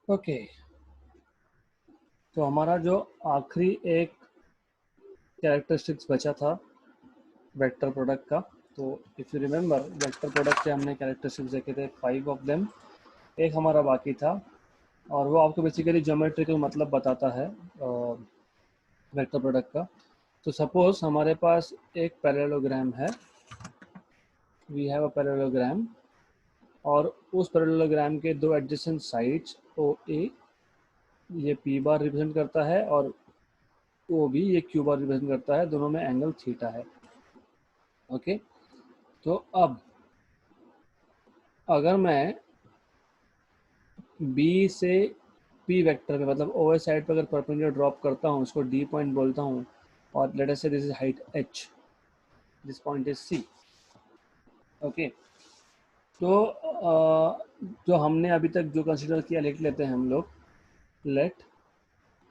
Okay, तो हमारा जो आखिरी एक कैरेक्टरिस्टिक्स बचा था वेक्टर प्रोडक्ट का। तो if you remember, vector product के हमने कैरेक्टरिस्टिक्स देखे थे 5 ऑफ देम। एक हमारा बाकी था और वो आपको बेसिकली ज्योमेट्रिकल मतलब बताता है वेक्टर प्रोडक्ट का। तो सपोज हमारे पास एक पैरेललोग्राम है, वी हैव अ पैरेललोग्राम, और उस पैरेललोग्राम के दो एडजेसेंट साइड्स ओ ए, ये पी बार रिप्रेजेंट करता है, और ओ बी ये क्यू बार रिप्रेजेंट करता है। दोनों में एंगल थीटा है। ओके, तो अब अगर मैं बी से पी वेक्टर में, मतलब ओ एस साइड पर अगर परपेंडिकुलर ड्रॉप करता हूँ, उसको डी पॉइंट बोलता हूँ, और let us say this is height H, this point is C. Okay, तो जो हमने अभी तक जो कंसिडर किया लिख लेते हैं हम लोग। Let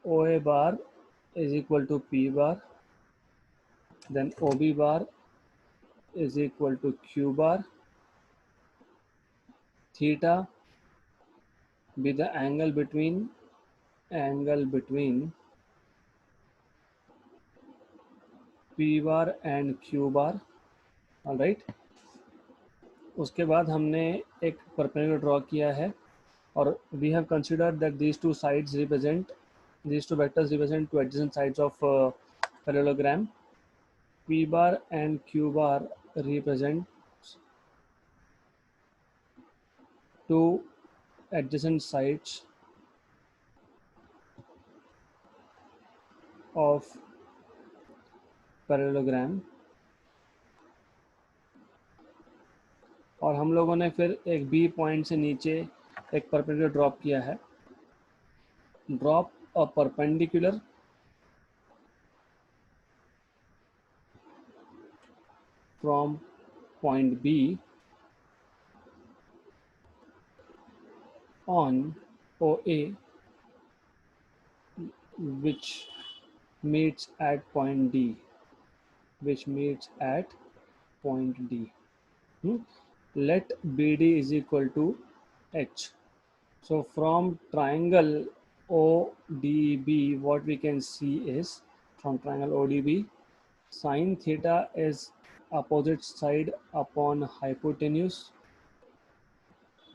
O A bar is equal to P bar, then O B bar is equal to Q bar, theta be the angle between p bar and q bar. All right, उसके बाद हमने एक परपेंडिकुलर ड्रॉ किया है, और we have considered that these two sides represent, these two vectors represent two adjacent sides of parallelogram. p bar and q bar represent two adjacent sides of parallelogram, और हम लोगों ने फिर एक बी पॉइंट से नीचे एक परपेंडिकुलर ड्रॉप किया है। Drop a perpendicular from point B on OA, which meets at point D, which meets at point D. Let BD is equal to H. So from triangle ODB, what we can see is, from triangle ODB, sine theta is opposite side upon hypotenuse.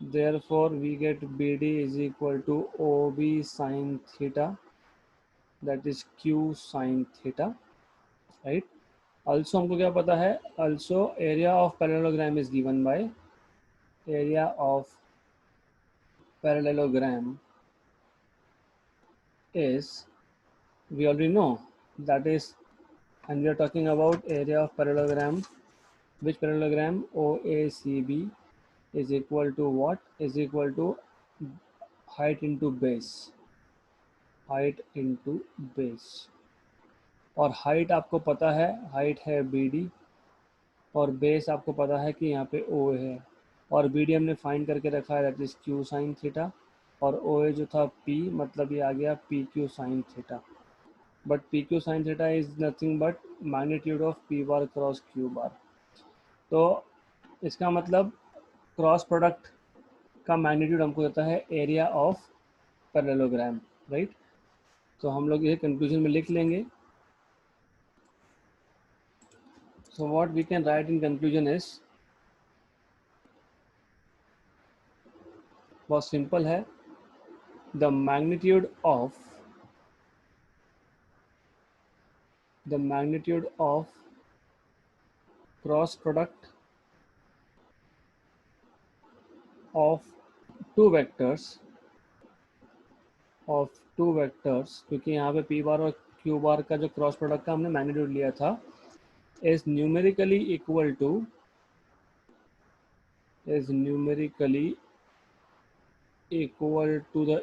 Therefore, we get BD is equal to OB sine theta, that is Q sine theta, right? Also हमको क्या पता है? Also area of parallelogram is given by area of parallelogram is, we already know, that is, and we are talking about area of parallelogram. Which parallelogram? OACB is equal to what? Is equal to height into base, height into base. और height आपको पता है, height है B D, और base आपको पता है कि यहाँ पे ओ है, और बी डी हमने फाइंड करके रखा है, that is Q sine theta, और ओ ए जो था पी, मतलब ये आ गया P Q sine theta. But P Q sine theta is nothing but magnitude of P bar cross Q bar. तो इसका मतलब क्रॉस प्रोडक्ट का मैग्नीट्यूड हमको देता है एरिया ऑफ पैरेललोग्राम, राइट? तो हम लोग ये कंक्लूजन में लिख लेंगे। So what we can write in conclusion is, बहुत सिंपल है, the magnitude of cross product of two vectors, क्योंकि यहाँ पे p बार और q बार का जो क्रॉस प्रोडक्ट का हमने मैग्नीट्यूड लिया था, is numerically equal to the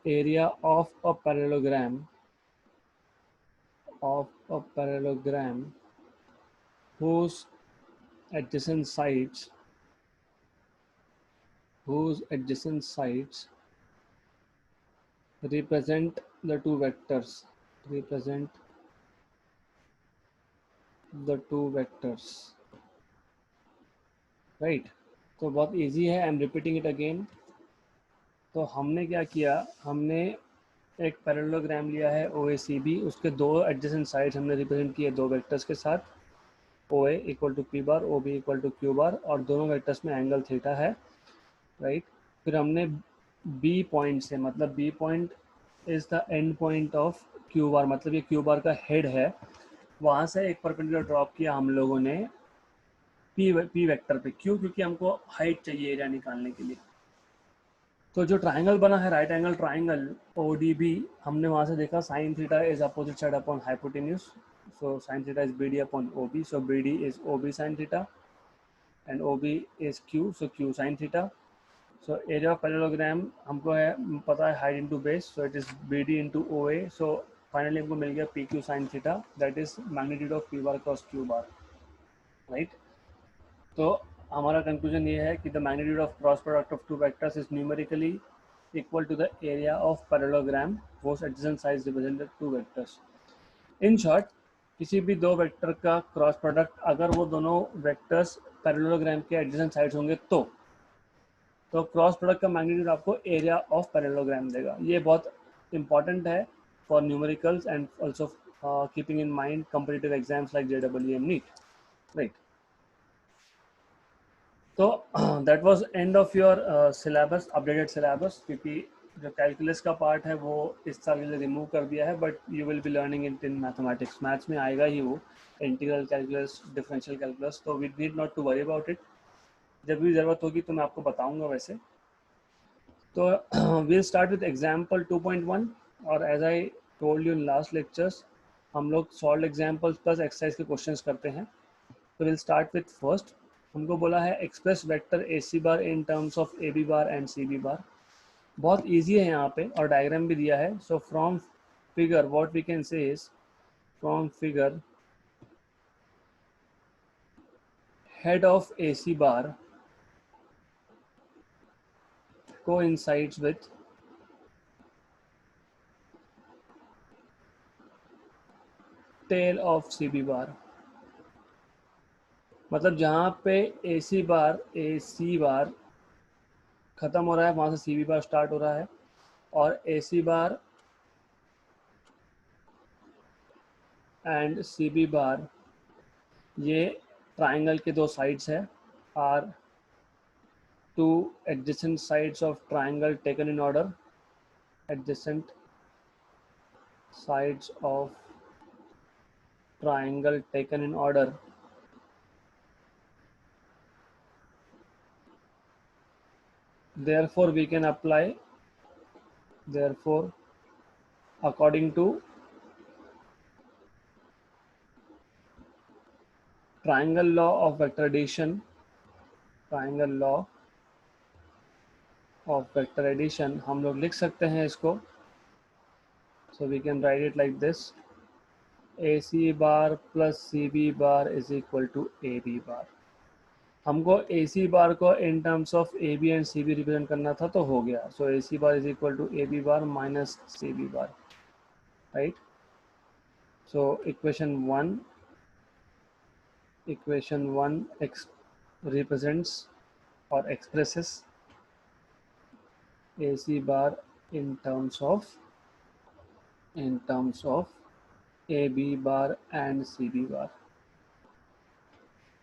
area of a parallelogram whose adjacent sides represent the two vectors, right? तो बहुत इजी है, I am repeating it again. तो हमने क्या किया, हमने एक पैरेललोग्राम लिया है OACB, उसके दो एडजेसेंट साइड्स हमने रिप्रेजेंट किए दो वेक्टर्स के साथ, OA equal to P bar, OB equal to Q bar, और दोनों वेक्टर्स में एंगल थीटा है, राइट। फिर हमने B पॉइंट से, मतलब B point is the end point of Q बार, मतलब ये Q बार का हेड है, वहाँ से एक परपेंडिकुलर ड्रॉप किया हम लोगों ने P वेक्टर पे। क्यों? क्योंकि हमको हाइट चाहिए एरिया निकालने के लिए। तो जो ट्राइंगल बना है राइट एंगल ट्राइंगल ODB, हमने वहाँ से देखा sine theta is opposite side upon hypotenuse, so sine theta is BD upon OB, so BD is OB sine theta and OB is Q, so Q sine theta. So area of parallelogram हमको है पता है height into base, so it is BD into OA, so finally हमको मिल गया PQ sine theta, that is magnitude of P bar cross Q bar, right. तो हमारा conclusion ये है कि the magnitude of cross product of two vectors is numerically equal to the area of parallelogram whose adjacent sides represented two vectors। In short, किसी भी दो vector का cross product अगर वो दोनों वेक्टर्स पैरेललोग्राम के एडजेसेंट साइड्स होंगे तो क्रॉस प्रोडक्ट का मैग्नीट्यूड आपको एरिया ऑफ पैरेललोग्राम देगा। ये बहुत इंपॉर्टेंट है for numericals and also keeping in mind competitive exams like JEE NEET, right. तो that was end of your syllabus, updated syllabus, क्योंकि जो कैलकुलस का पार्ट है वो इस साल के लिए रिमूव कर दिया है, but you will be learning it in mathematics, maths में आएगा ही वो, इंटीग्रल कैलकुलस, डिफरेंशियल कैलकुलस, तो we need not to worry about it. जब भी ज़रूरत होगी तो मैं आपको बताऊंगा वैसे। तो we'll start with example 2.1, और as I told you in last lectures, हम लोग सॉल्व एग्जाम्पल्स प्लस एक्सरसाइज के क्वेश्चंस करते हैं। तो विल स्टार्ट विथ फर्स्ट। हमको बोला है express vector AC bar in terms of AB bar and CB बार। बहुत इजी है यहाँ पे, और डायग्राम भी दिया है। So from figure what we can say is, from figure head of AC bar coincides with tail of CB bar. मतलब जहाँ पे AC बार खत्म हो रहा है वहाँ से CB बार स्टार्ट हो रहा है, और AC bar and CB bar ये ट्राइंगल के दो साइड्स है, are two adjacent sides of triangle taken in order, adjacent sides of triangle taken in order, therefore we can apply, therefore according to triangle law of vector addition, triangle law of vector addition हम लोग लिख सकते हैं इसको। so we can write it like this, AC bar plus CB bar is equal to AB बार। हमको AC bar को in terms of AB and CB represent करना था, तो हो गया। So AC bar is equal to AB bar minus CB bar, right. So equation one represents or expresses AC bar in terms of AB bar and CB bar।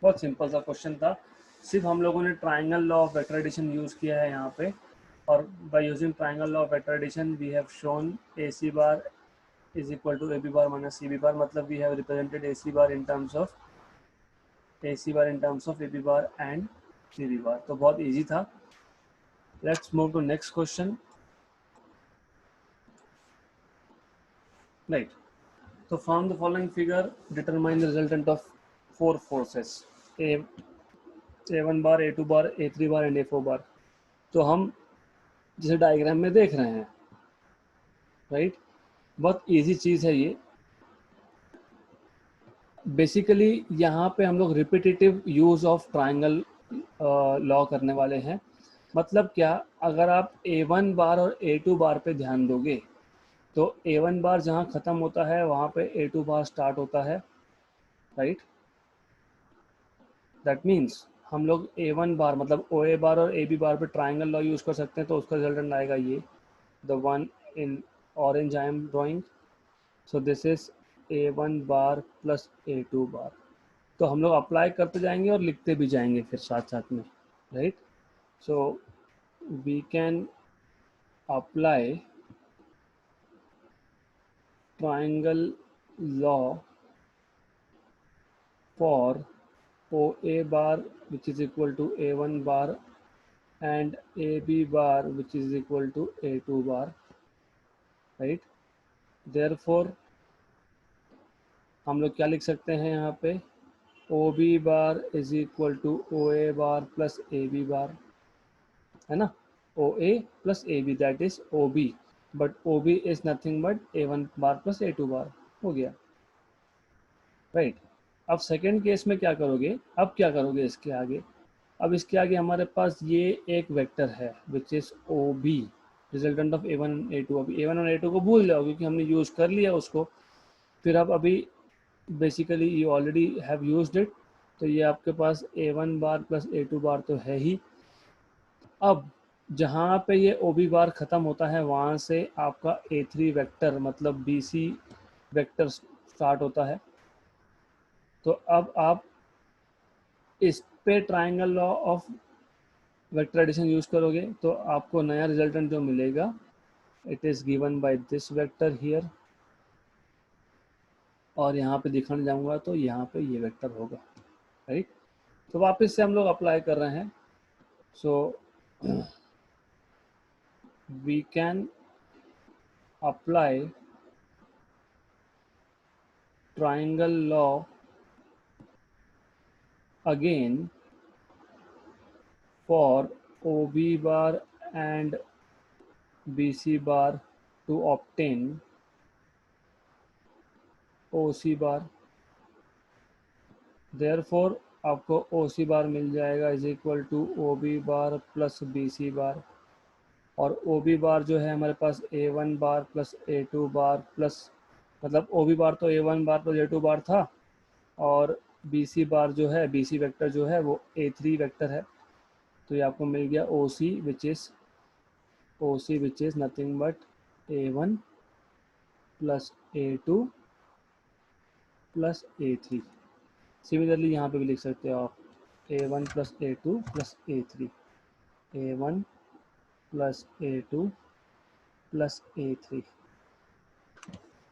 बहुत simple सा question था, सिर्फ हम लोगों ने triangle law of vector addition use किया है यहाँ पे, और by using triangle law of vector addition we have shown AC bar is equal to AB bar minus CB bar, मतलब we have represented AC bar in terms of AB bar and CB bar. तो बहुत easy था। Let's move to next question, right. तो from the following figure determine the resultant of four forces, A1 bar, A2 bar, A3 bar and A4 बार। तो हम जिसे diagram में देख रहे हैं, राइट, बहुत इजी चीज़ है ये। बेसिकली यहाँ पे हम लोग repetitive use of triangle law करने वाले हैं। मतलब क्या, अगर आप A1 बार और A2 बार पे ध्यान दोगे तो A1 बार जहाँ ख़त्म होता है वहाँ पे A2 बार स्टार्ट होता है, राइट। दैट मीन्स हम लोग A1 बार मतलब OA बार और AB बार पे ट्राइंगल लॉ यूज़ कर सकते हैं, तो उसका रिजल्टेंट आएगा ये, the one in orange I am drawing. So this is A1 bar plus A2 बार। तो हम लोग अप्लाई करते जाएंगे और लिखते भी जाएंगे फिर साथ साथ में, right. So we can apply triangle law for OA bar which is equal to A1 bar and AB bar which is equal to A2 bar, right? Therefore हम लोग क्या लिख सकते हैं यहाँ पे, OB bar is equal to OA bar plus AB bar, है ना, OA plus AB that is OB, but OB is nothing but A1 bar plus A2 bar, हो गया, राइट। अब सेकेंड केस में क्या करोगे, अब क्या करोगे इसके आगे, अब इसके आगे हमारे पास ये एक वेक्टर है which is OB, resultant of A1 A2। अब A1 और A2 को भूल जाओ क्योंकि हमने यूज कर लिया उसको। फिर अब अभी basically you already have used it, तो ये आपके पास A1 बार प्लस A2 बार तो है ही। अब जहाँ पे ये OB बार ख़त्म होता है वहाँ से आपका A3 वेक्टर मतलब BC वेक्टर स्टार्ट होता है। तो अब आप इस पे triangle law of vector addition use करोगे तो आपको नया रिजल्टेंट जो मिलेगा, it is given by this vector here, और यहाँ पे दिखाने जाऊंगा तो यहाँ पे ये वेक्टर होगा, राइट। तो वापस से हम लोग अप्लाई कर रहे हैं। So we can apply triangle law again for OB bar and BC bar to obtain OC bar। Therefore आपको OC बार मिल जाएगा is equal to OB bar plus BC bar, और OB बार जो है हमारे पास A1 bar plus A2 bar plus, मतलब OB bar तो A1 बार प्लस A2 बार था, और BC बार जो है BC वेक्टर जो है वो A3 वेक्टर है। तो ये आपको मिल गया OC which is nothing but A1 plus A2 plus A3। Similarly यहाँ पे भी लिख सकते हो आप A1 plus A2 plus A3, A1 plus A2 plus A3,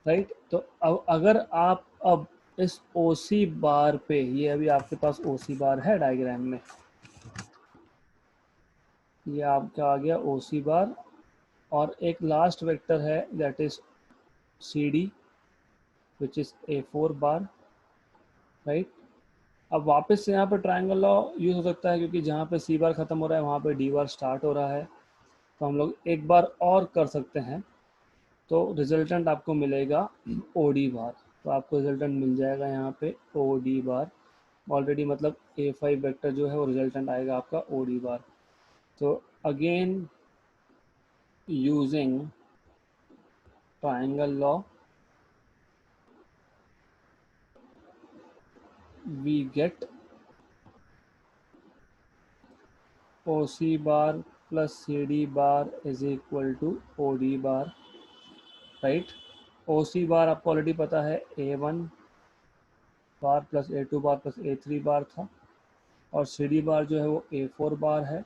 right. तो अब अगर आप अब इस OC बार पे, ये अभी आपके पास OC बार है डायग्राम में, ये आपका आ गया OC बार, और एक लास्ट वेक्टर है that is CD which is A4 bar, right. अब वापस से यहाँ पर ट्राइंगल लॉ यूज हो सकता है क्योंकि जहाँ पे C बार खत्म हो रहा है वहाँ पे D बार स्टार्ट हो रहा है, तो हम लोग एक बार और कर सकते हैं। तो रिजल्टेंट आपको मिलेगा OD बार, तो आपको रिजल्टेंट मिल जाएगा यहाँ पे OD बार ऑलरेडी, मतलब A5 वेक्टर जो है वो रिजल्टेंट आएगा आपका OD बार। तो again using triangle law we get OC bar plus CD bar is equal to OD bar, right. OC bar आपको ऑलरेडी पता है A1 bar plus A2 bar plus A3 बार था, और CD बार जो है वो A4 बार है।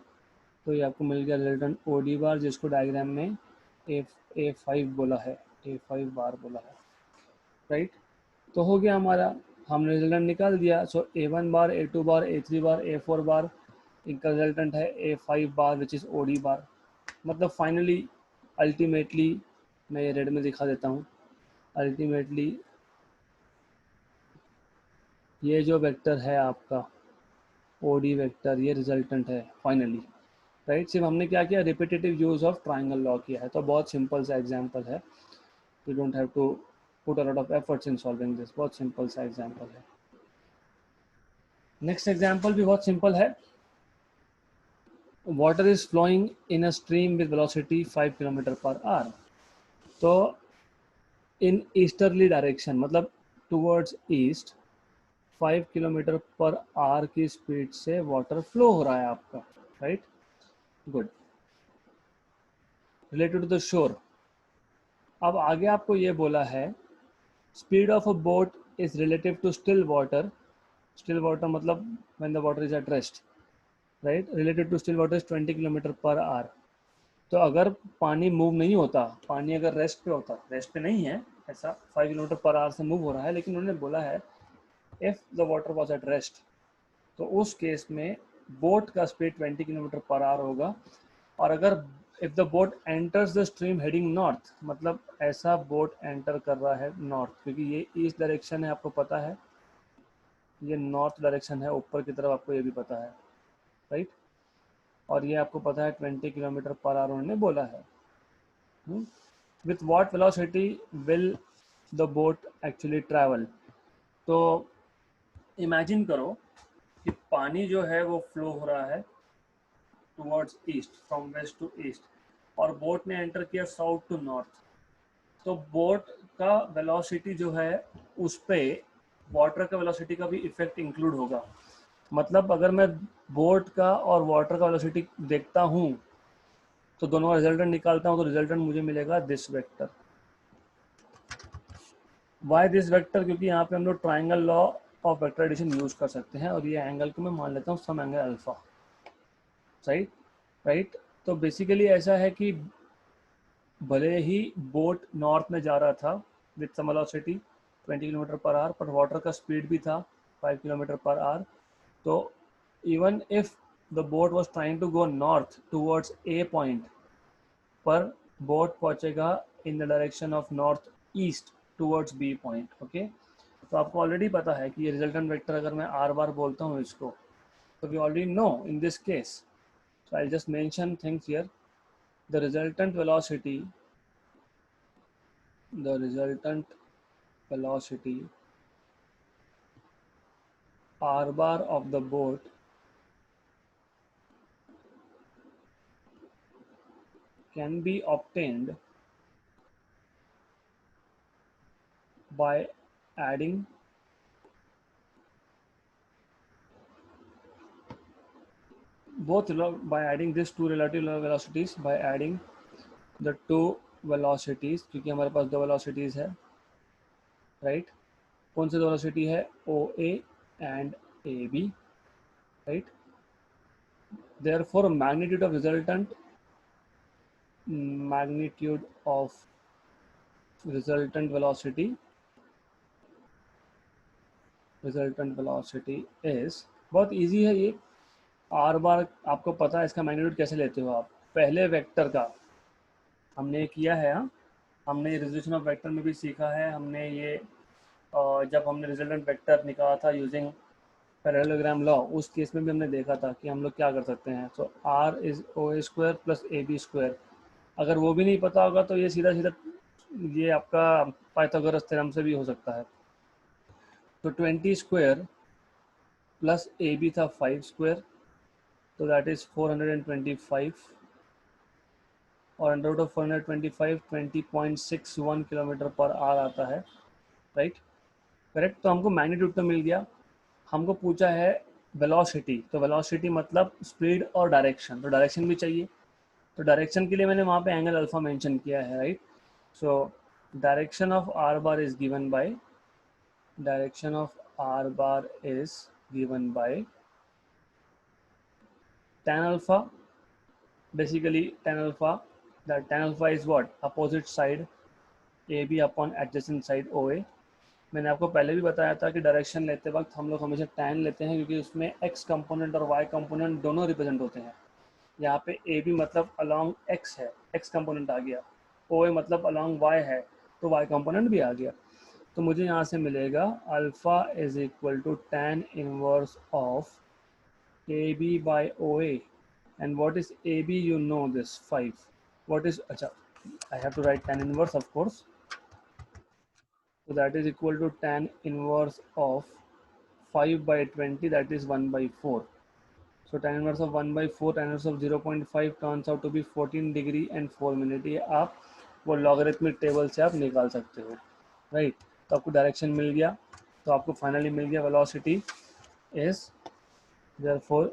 तो ये आपको मिल गया रिजल्टेंट OD बार, जिसको डायग्राम में A5 बोला है, A5 बार बोला है, राइट। तो हो गया हमारा, हमने रिजल्टेंट निकाल दिया। सो A1 बार A2 बार A3 बार A4 बार, इनका रिजल्टेंट है A5 bar which is OD बार। मतलब फाइनली अल्टीमेटली मैं ये रेड में दिखा देता हूँ, अल्टीमेटली ये जो वेक्टर है आपका OD वेक्टर, ये रिजल्टेंट है फाइनली, राइट। सिर्फ हमने क्या किया, repetitive use of triangle law किया है। तो बहुत सिंपल सा एग्जांपल है, you don't have to put a lot of efforts in solving this, बहुत सिंपल सा एग्जांपल है। नेक्स्ट एग्जांपल भी बहुत सिंपल है। Water is flowing in a stream with velocity 5 km/h। तो इन ईस्टर्ली डायरेक्शन, मतलब टुवर्ड्स ईस्ट, 5 km/h की speed से वाटर फ्लो हो रहा है आपका, right? Good. Related to the shore, अब आगे आपको ये बोला है speed of a boat is relative to still water. Still water मतलब when the water is at rest, right? Related to still water is 20 km/h। तो अगर पानी मूव नहीं होता, पानी अगर रेस्ट पे होता, रेस्ट पे नहीं है ऐसा, 5 km/h से मूव हो रहा है, लेकिन उन्होंने बोला है if the water was at rest, तो उस केस में बोट का स्पीड 20 km/h होगा। और अगर if the boat enters the stream heading north, मतलब ऐसा बोट एंटर कर रहा है नॉर्थ, क्योंकि ये ईस्ट डायरेक्शन है, आपको पता है, ये नॉर्थ डायरेक्शन है ऊपर की तरफ, आपको ये भी पता है, राइट? और ये आपको पता है 20 km/h उन्होंने बोला है। With what velocity will the boat actually travel? तो इमेजिन करो कि पानी जो है वो फ्लो हो रहा है towards east, from west to east, और बोट ने एंटर किया साउथ टू नॉर्थ। तो बोट का वेलोसिटी जो है उस पे वाटर का वेलोसिटी का भी इफेक्ट इंक्लूड होगा। मतलब अगर मैं बोट का और वाटर का वेलोसिटी देखता हूँ तो दोनों का रिजल्टेंट निकालता हूँ, तो रिजल्टेंट मुझे मिलेगा this vector. Why this vector? क्योंकि यहाँ पे हम लोग triangle law of vector addition use कर सकते हैं, और ये एंगल को मैं मान लेता हूँ सम एंगल अल्फा, सही, राइट? तो बेसिकली ऐसा है कि भले ही बोट नॉर्थ में जा रहा था विथ सम वेलोसिटी 20 km/h, पर वाटर का स्पीड भी था 5 km/h। तो even if the boat was trying to go north towards A point, पर बोट पहुंचेगा in the direction of north east towards B point. Okay, तो आपको ऑलरेडी पता है कि ये रिजल्टेंट वेक्टर अगर मैं आर बार बोलता हूँ इसको, तो we already know in this case, so I just mention things here. The resultant velocity, the resultant velocity r bar of the boat can be obtained by adding by adding these two relative velocities, by adding the two velocities, क्योंकि हमारे पास दो velocities है, right? कौन सी दो velocity है? OA and AB, right? Therefore magnitude of resultant velocity is, बहुत easy है ये। आर बार आपको पता है इसका मैग्नीट्यूड कैसे लेते हो आप? पहले वेक्टर का हमने किया है, हाँ, हमने रेजोल्यूशन ऑफ वेक्टर में भी सीखा है, हमने ये जब हमने रिजल्टेंट वेक्टर निकाला था यूजिंग पैरेललोग्राम लॉ, उस केस में भी हमने देखा था कि हम लोग क्या कर सकते हैं। So R is OA² plus AB²। अगर वो भी नहीं पता होगा तो ये सीधा सीधा ये आपका पाइथागोरस थ्योरम से भी हो सकता है। तो 20² प्लस AB था 5², तो दैट इज 425, और अंडर रूट ऑफ 425 20.61 km/h आता है, राइट? करेक्ट। तो हमको मैग्नीट्यूड तो मिल गया, हमको पूछा है वेलोसिटी। तो वेलोसिटी मतलब स्पीड और डायरेक्शन, तो डायरेक्शन भी चाहिए। तो डायरेक्शन के लिए मैंने वहाँ पे एंगल अल्फा मेंशन किया है, right? So direction of are bar is given bye, direction of are bar is given bye tan alpha, basically tan alpha, that tan alpha is what? Opposite side AB upon adjacent side OA। मैंने आपको पहले भी बताया था कि direction लेते वक्त हम लोग हमेशा tan लेते हैं, क्योंकि उसमें x कंपोनेंट और y कंपोनेंट दोनों रिप्रेजेंट होते हैं। यहाँ पे AB मतलब अलॉन्ग x है, x कंपोनेंट आ गया, OA मतलब अलॉन्ग y है, तो y कंपोनेंट भी आ गया। तो मुझे यहाँ से मिलेगा alpha is equal to tan inverse of AB by OA। And what is AB? You know this, 5. What is, acha, I have to write tan inverse, of course. So that is equal to tan inverse of 5 by 20, that is 1 by 4. So tan inverse of 1 by 4, tan inverse of 0.5 turns out to be 14 degree and 4 minute। ये आप वो logarithmic table से आप निकाल सकते हो, right? तो आपको डायरेक्शन मिल गया, तो आपको फाइनली मिल गया velocity is therefore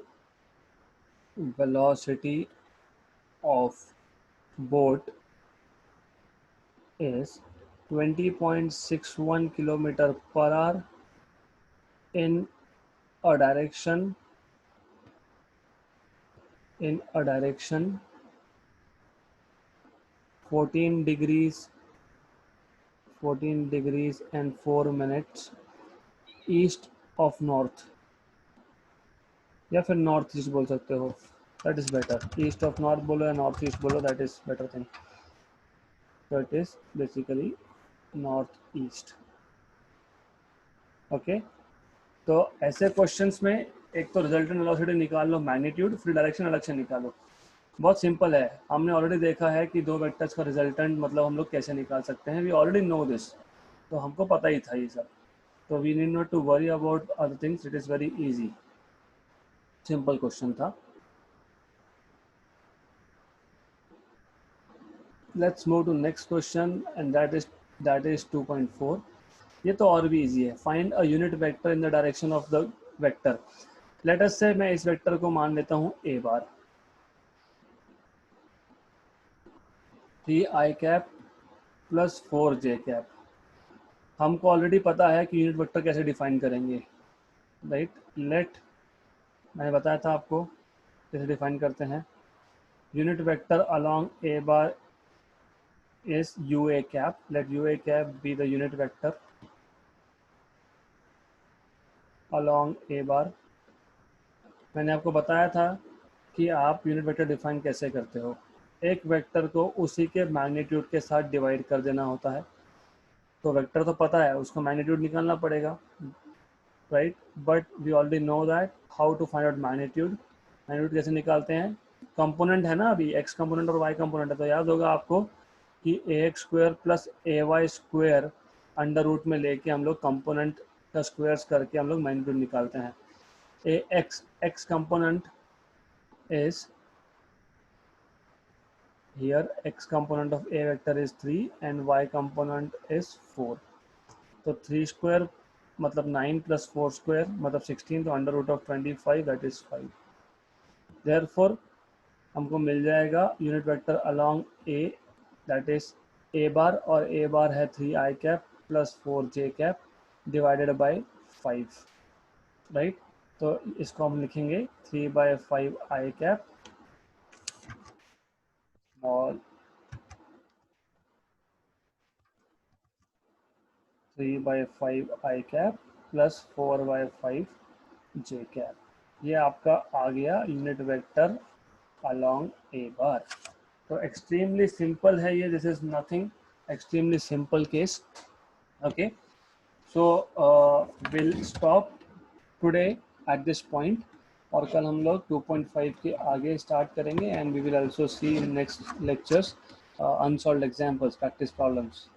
velocity of boat is 20.61 kilometer per hour in a direction 14 degrees and 4 minutes east of north, या फिर नॉर्थ ईस्ट बोल सकते हो, that is better. East of north बोलो या नॉर्थ ईस्ट बोलो, that is better thing. So it is basically northeast. Okay तो ऐसे क्वेश्चंस में एक तो रिजल्टेंट वेलोसिटी निकाल लो, मैग्नीट्यूड, फिर डायरेक्शन अलग से निकालो. बहुत सिंपल है. हमने ऑलरेडी देखा है कि दो वेक्टर्स का रिजल्टेंट मतलब हम लोग कैसे निकाल सकते हैं. वी ऑलरेडी नो दिस, तो हमको पता ही था ये सब. तो we need not to worry about other things. It is very easy, simple question था. Let's move to next question and that is 2.4. ये तो और भी इजी है. Find a unit vector in the direction of the vector. Let us say मैं इस vector को मान लेता हूँ a bar. 3i cap plus 4j cap. हमको ऑलरेडी पता है कि यूनिट वेक्टर कैसे डिफाइन करेंगे, राइट. मैंने बताया था आपको कैसे डिफाइन करते हैं. Unit vector along a bar is ua cap. Let ua cap be the unit vector along a bar. मैंने आपको बताया था कि आप यूनिट वेक्टर डिफाइन कैसे करते हो. एक वेक्टर को उसी के मैग्नीट्यूड के साथ डिवाइड कर देना होता है. तो वेक्टर तो पता है, उसको मैग्नीट्यूड निकालना पड़ेगा, right. But we already know that how to find out magnitude. Magnitude कैसे निकालते हैं. कंपोनेंट है ना, अभी एक्स कंपोनेंट और वाई कंपोनेंट है, तो याद होगा आपको कि ax square plus ay square under root में लेके हम लोग कंपोनेंट का स्क्वायर्स करके हम लोग मैग्नीट्यूड निकालते हैं. x component is here, x component of a vector is 3 and y component is 4. तो 3 स्क्वायर मतलब 9 प्लस 4 स्क्वायर मतलब 16, तो under root of 25 that is 5. Therefore हमको मिल जाएगा unit vector along a, that is a bar, और a bar है 3i cap plus 4j cap divided by 5, right. तो इसको हम लिखेंगे 3/5i कैप और 3/5i cap plus 4/5j cap. ये आपका आ गया unit vector along a bar. तो एक्सट्रीमली सिंपल है ये. This is nothing, extremely simple case. Okay so will stop today at this point, और कल हम लोग 2.5 के आगे स्टार्ट करेंगे. And we will also see in next lectures unsolved examples, practice problems.